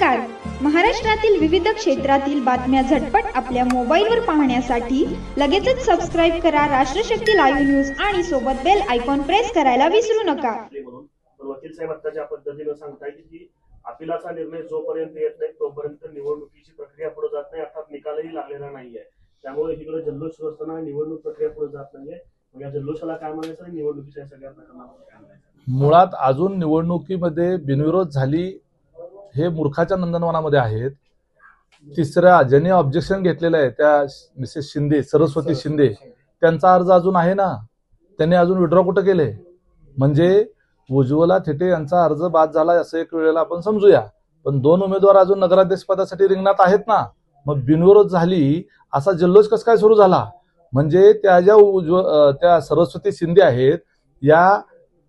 नमस्कार. महाराष्ट्रातील विविध क्षेत्रातील बातम्या झटपट आपल्या मोबाईलवर पाहण्यासाठी लगेचच सबस्क्राईब करा राष्ट्रशक्ती लाईव्ह न्यूज आणि सोबत बेल आयकॉन प्रेस करायला विसरू नका. वकील साहेब आता ज्या पद्धतीने सांगताय की अपिलाचा निर्णय जोपर्यंत येत नाही तोपर्यंत निवडणुकीची प्रक्रिया पुढे जात नाही, अर्थात निकालही लागलेला नाहीये. त्यामुळे इकडे जल्लोष सुरू असताना निवडणूक प्रक्रिया पुढे जात नाहीये. मग या जल्लोषाला काय म्हणायचं आणि निवडणुकीच्या सगळ्या प्रकरणाला काय म्हणायचं? मुळात अजून निवडणुकीमध्ये बिनविरोध झाली हे मूर्खाच्या नंदनवनामध्ये आहेत. तिसऱ्या ज्यांनी ऑब्जेक्शन घेतलेलं आहे त्या मिसेस शिंदे, सरस्वती शिंदे, त्यांचा अर्ज अजून आहे ना, त्यांनी अजून विड्रॉ कुठं केले? म्हणजे उज्ज्वला थेटे यांचा अर्ज बाद झाला असं एक वेळेला आपण समजूया, पण 2 उमेदवार अजून नगराध्यक्ष पदासाठी रिंगणात आहेत ना. मग बिनविरोध झाली असा जल्लोष कसं काय सुरू झाला? म्हणजे त्या ज्या त्या सरस्वती शिंदे आहेत या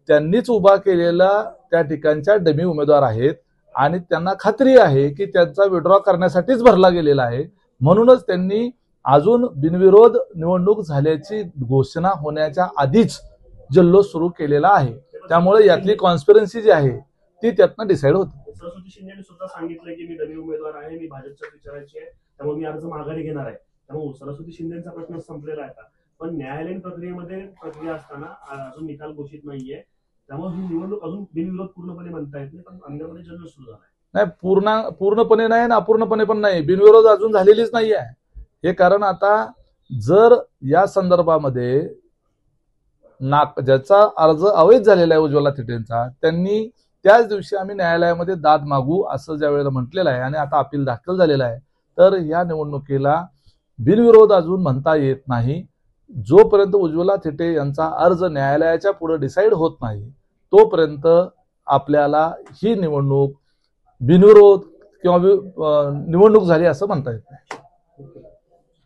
त्यांनीच उभा केलेला त्या ठिकाणच्या डमी उमेदवार आहेत आणि त्यांना खात्री आहे की त्यांचा विड्रॉ करण्यासाठीच भरला गेलेला आहे. म्हणूनच त्यांनी अजून बिनविरोध निवडणूक झाल्याची घोषणा होण्याच्या आधीच जल्लोष सुरू केलेला आहे. त्यामुळे यातली कॉन्स्पिरन्सी जी आहे ती त्यातनं डिसाईड होते. सरस्वती शिंदेने सुद्धा सांगितलं की मी डमी उमेदवार आहे, मी भाजपच्या विचाराची आहे, त्यामुळे मी अर्ज माघारी घेणार आहे. त्यामुळे सरस्वती शिंदेचा प्रश्न संपलेला आहे. पण न्यायालयीन प्रक्रियेमध्ये प्रक्रिया असताना अजून निकाल घोषित नाहीये, त्यामुळे ही निवडणूक अजून बिनविरोध पूर्णपणे म्हणता येत नाही. पण अंगामध्ये जल्लोष सुरू झालाय. नाही, पूर्णपणे नाही ना अपूर्णपणे पण नाही, बिनविरोध अजून झालेलीच नाही आहे. हे कारण आता जर या संदर्भामध्ये ज्याचा अर्ज अवैध झालेला आहे उज्ज्वला थेटेंचा, त्यांनी त्याच दिवशी आम्ही न्यायालयामध्ये दाद मागू असं ज्या वेळेला म्हटलेलं आहे आणि आता अपील दाखल झालेलं आहे, तर या निवडणुकीला बिनविरोध अजून म्हणता येत नाही. जोपर्यंत उज्ज्वला थेटे यांचा अर्ज न्यायालयाच्या पुढे डिसाईड होत नाही तोपर्यंत आपल्याला ही निवडणूक बिनविरोध किंवा निवडणूक झाली असं म्हणता येत नाही.